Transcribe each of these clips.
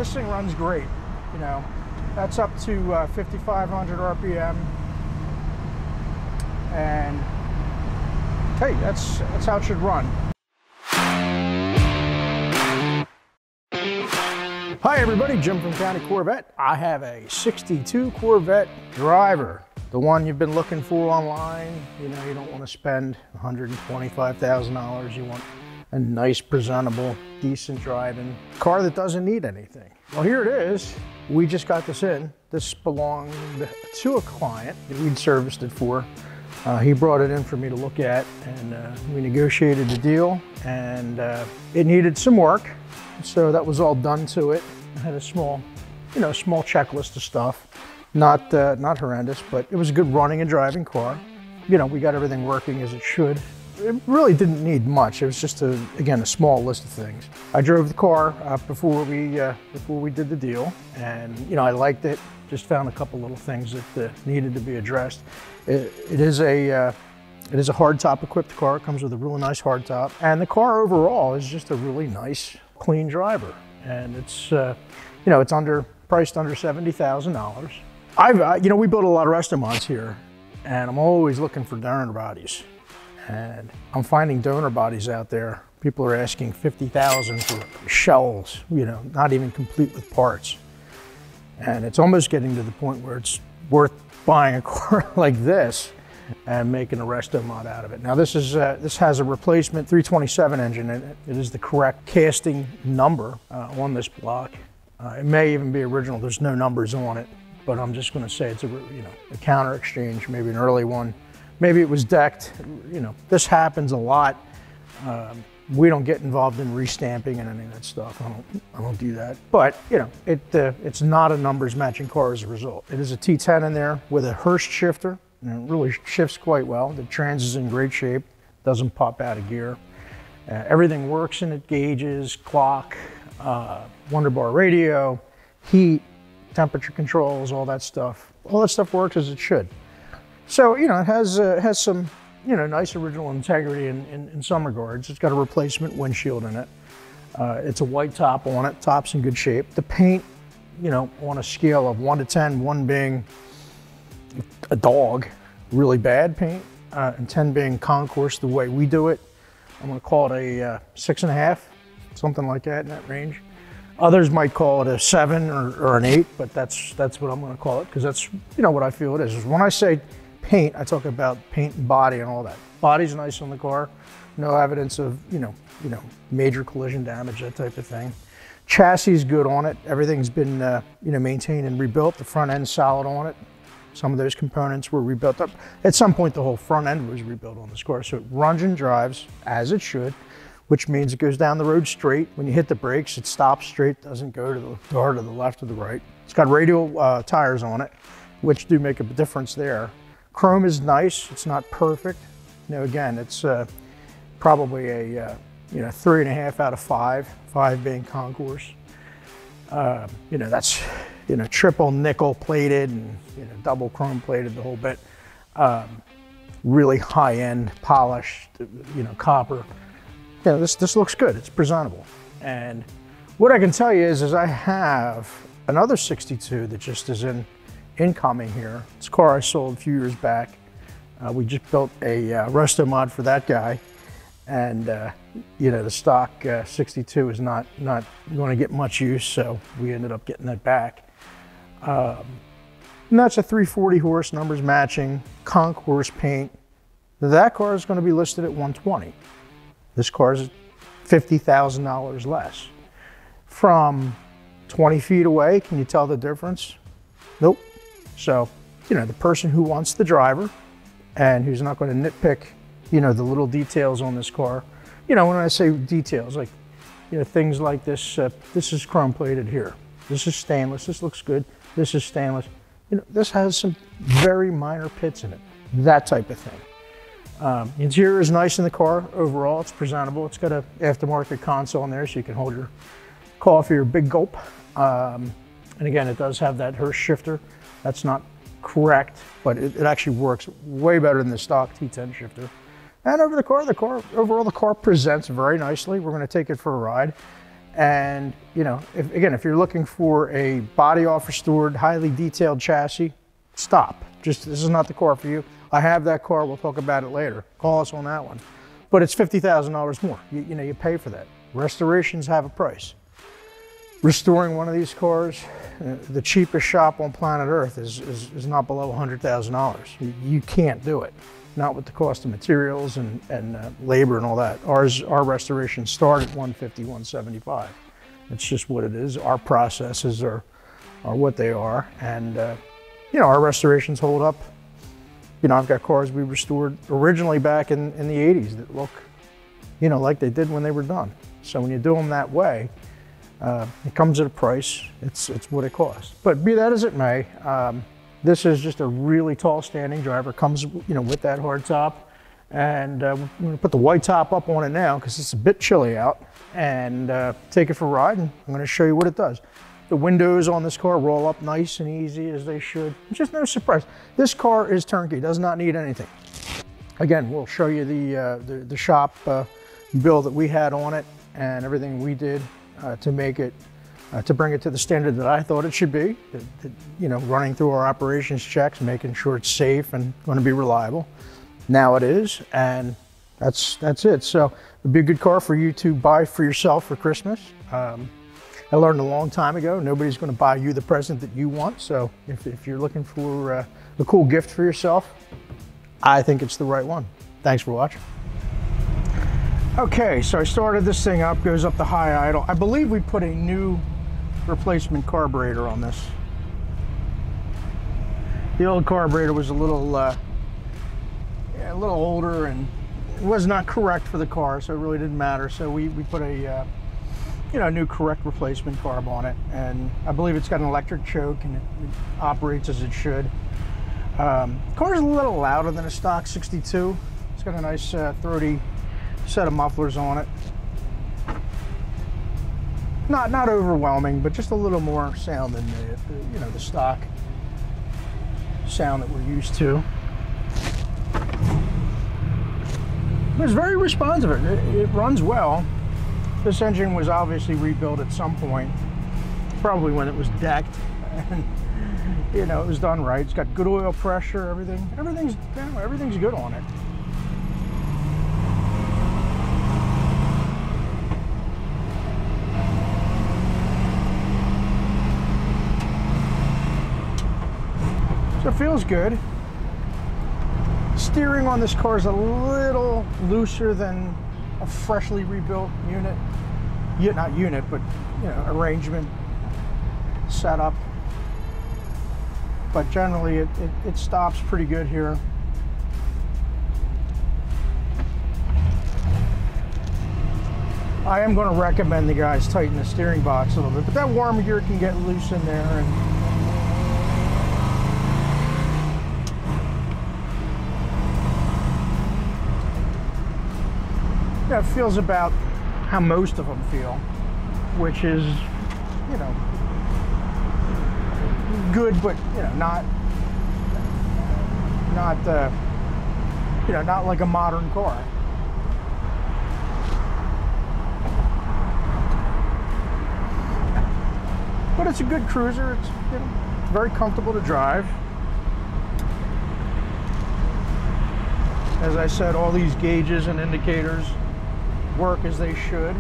this thing runs great. You know, that's up to 5,500 RPM, and hey, that's how it should run. Hi everybody, Jim from County Corvette. I have a 62 Corvette driver, the one you've been looking for online. You know, you don't want to spend $125,000. You want a nice, presentable, decent driving car that doesn't need anything. Well, here it is. We just got this in. This belonged to a client that we'd serviced it for. He brought it in for me to look at, and we negotiated the deal, and it needed some work. So that was all done to it. I had a small, small checklist of stuff. Not horrendous, but it was a good running and driving car. You know, we got everything working as it should. It really didn't need much. It was just again, a small list of things. I drove the car before we did the deal, and I liked it. Just found a couple little things that needed to be addressed. It is a hardtop equipped car. It comes with a really nice hardtop, and the car overall is just a really nice, clean driver. And it's it's priced under $70,000. We build a lot of resto mods here, and I'm always looking for donor bodies. And I'm finding donor bodies out there. People are asking $50,000 for shells, not even complete with parts. And it's almost getting to the point where it's worth buying a car like this and making a resto mod out of it. Now this has a replacement 327 engine in it. It is the correct casting number on this block. It may even be original. There's no numbers on it, but I'm just going to say it's a counter exchange, maybe an early one. Maybe it was decked. This happens a lot. We don't get involved in restamping and any of that stuff. I don't do that. But it's not a numbers matching car as a result. It is a T10 in there with a Hurst shifter. And it really shifts quite well. The trans is in great shape, doesn't pop out of gear. Everything works in it, gauges, clock, wonder bar radio, heat, temperature controls, all that stuff. All that stuff works as it should. So, it has some, nice original integrity in some regards. It's got a replacement windshield in it. It's a white top on it, top's in good shape. The paint, on a scale of 1 to 10, 1 being a dog, really bad paint, and 10 being concours the way we do it. I'm going to call it a 6.5, something like that, in that range. Others might call it a 7 or an 8, but that's what I'm going to call it, because that's what I feel it is. When I say paint, I talk about paint and body and all that. Body's nice on the car, no evidence of major collision damage, that type of thing. Chassis is good on it. Everything's been maintained and rebuilt. The front end's solid on it. Some of those components were rebuilt up. At some point, the whole front end was rebuilt on this car. So it runs and drives as it should, which means it goes down the road straight. When you hit the brakes, it stops straight, doesn't go to the door to the left or the right. It's got radial tires on it, which do make a difference there. Chrome is nice. It's not perfect. Again, it's probably a 3.5 out of 5, 5 being concours. That's triple nickel plated and double chrome plated, the whole bit. Really high end polished, copper. This looks good. It's presentable. And what I can tell you is I have another 62 that just is incoming here. It's a car I sold a few years back. We just built a resto mod for that guy. And the stock 62 is not going to get much use, so we ended up getting that back. And that's a 340 horse, numbers matching, concours paint. That car is going to be listed at $120. This car is $50,000 less. From 20 feet away, can you tell the difference? Nope. So, the person who wants the driver and who's not going to nitpick the little details on this car. When I say details, like, things like this, this is chrome plated here. This is stainless, this looks good. This is stainless. This has some very minor pits in it, that type of thing. The interior is nice in the car. Overall, it's presentable. It's got an aftermarket console in there so you can hold your coffee or big gulp. And again, it does have that Hurst shifter. That's not correct, but it actually works way better than the stock T10 shifter. And overall, the car presents very nicely. We're going to take it for a ride. And you know, if you're looking for a body off restored, highly detailed chassis, stop. Just, this is not the car for you. I have that car, we'll talk about it later. Call us on that one. But it's $50,000 more. You know, you pay for that. Restorations have a price. Restoring one of these cars, the cheapest shop on planet Earth is not below $100,000. You can't do it. Not with the cost of materials and labor and all that. Our restorations start at $150, $175. It's just what it is. Our processes are what they are. And you know, our restorations hold up. You know, I've got cars we restored originally back in the 80s that look, you know, like they did when they were done. So when you do them that way, it comes at a price. It's what it costs. But be that as it may, this is just a really tall standing driver. Comes, you know, with that hard top. And we're going to put the white top up on it now because it's a bit chilly out. And take it for a ride, and I'm going to show you what it does. The windows on this car roll up nice and easy as they should. Just no surprise. This car is turnkey, does not need anything. Again, we'll show you the shop bill that we had on it and everything we did to make it, to bring it to the standard that I thought it should be. You know, running through our operations checks, making sure it's safe and going to be reliable. Now it is, and that's it. So it'd be a good car for you to buy for yourself for Christmas. I learned a long time ago, nobody's going to buy you the present that you want. So if you're looking for a cool gift for yourself, I think it's the right one. Thanks for watching. Okay, so I started this thing up, goes up the high idle. I believe we put a new replacement carburetor on this. The old carburetor was a little older and it was not correct for the car, so it really didn't matter. So we put a you know, new correct replacement carb on it, and I believe it's got an electric choke and it operates as it should. Car's a little louder than a stock 62. It's got a nice throaty set of mufflers on it. Not overwhelming, but just a little more sound than the you know, the stock sound that we're used to. It's very responsive. It runs well. This engine was obviously rebuilt at some point, probably when it was decked, and you know, it was done right. It's got good oil pressure, everything's good on it. So it feels good. Steering on this car is a little looser than a freshly rebuilt unit. Yeah, not unit, but you know, arrangement, setup. But generally it stops pretty good here. I am going to recommend the guys tighten the steering box a little bit, but that worm gear can get loose in there, and yeah, it feels about how most of them feel, which is, you know, good, but you know, not you know, not like a modern car. But it's a good cruiser. It's, you know, very comfortable to drive. As I said, all these gauges and indicators work as they should.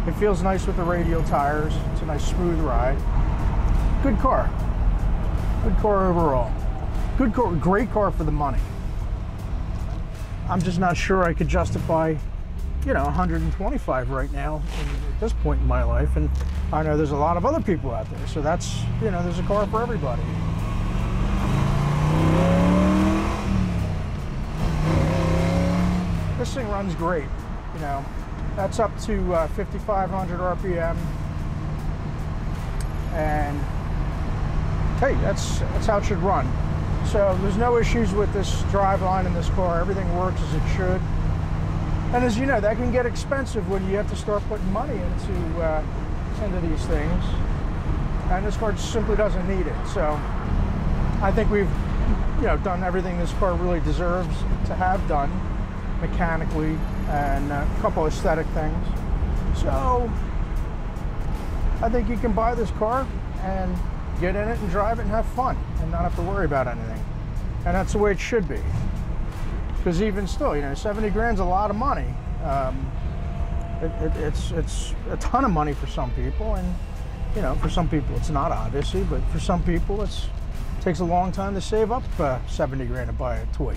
It feels nice with the radial tires. It's a nice smooth ride. Good car. Good car overall. Good car, great car for the money. I'm just not sure I could justify, you know, 125 right now at this point in my life, and I know there's a lot of other people out there, so that's, you know, there's a car for everybody. This thing runs great, you know. That's up to 5,500 RPM, and hey, that's how it should run. So there's no issues with this driveline in this car. Everything works as it should. And as you know, that can get expensive when you have to start putting money into these things. And this car simply doesn't need it. So I think we've, you know, done everything this car really deserves to have done mechanically, and a couple aesthetic things. So I think you can buy this car and get in it and drive it and have fun and not have to worry about anything. And that's the way it should be. Because even still, you know, 70 grand's a lot of money. It's a ton of money for some people, and you know, for some people it's not, obviously, but for some people it takes a long time to save up 70 grand to buy a toy.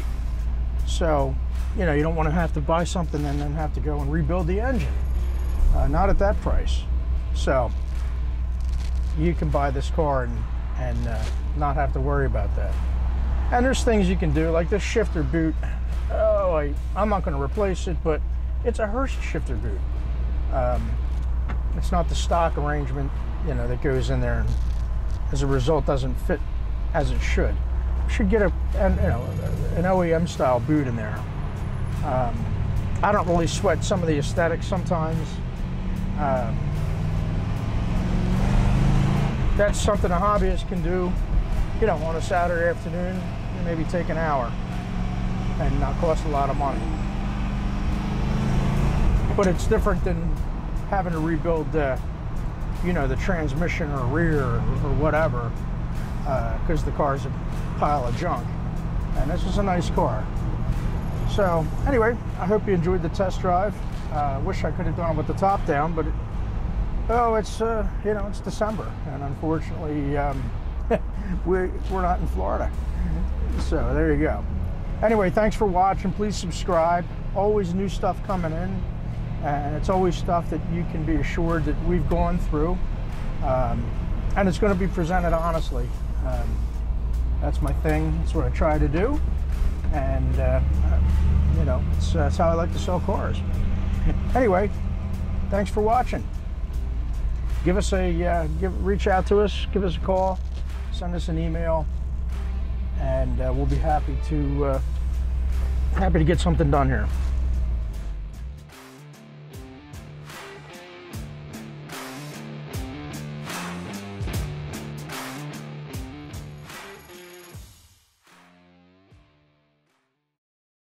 So, you know, you don't want to have to buy something and then have to go and rebuild the engine. Not at that price. So you can buy this car and not have to worry about that. And there's things you can do, like this shifter boot. Oh, I'm not going to replace it, but it's a Hurst shifter boot. It's not the stock arrangement, you know, that goes in there, and as a result doesn't fit as it should. You should get an OEM style boot in there. I don't really sweat some of the aesthetics sometimes. That's something a hobbyist can do, you know, on a Saturday afternoon, maybe take an hour and not cost a lot of money. But it's different than having to rebuild, you know, the transmission or rear or whatever, because the car's a pile of junk. And this is a nice car. So anyway, I hope you enjoyed the test drive. Wish I could have done it with the top down, but it's you know, it's December, and unfortunately we're not in Florida. So there you go. Anyway, thanks for watching. Please subscribe. Always new stuff coming in, and it's always stuff that you can be assured that we've gone through, and it's going to be presented honestly. That's my thing. That's what I try to do, and you know, that's how I like to sell cars. Anyway, thanks for watching. Give us a reach out to us, give us a call, send us an email, and we'll be happy to get something done here.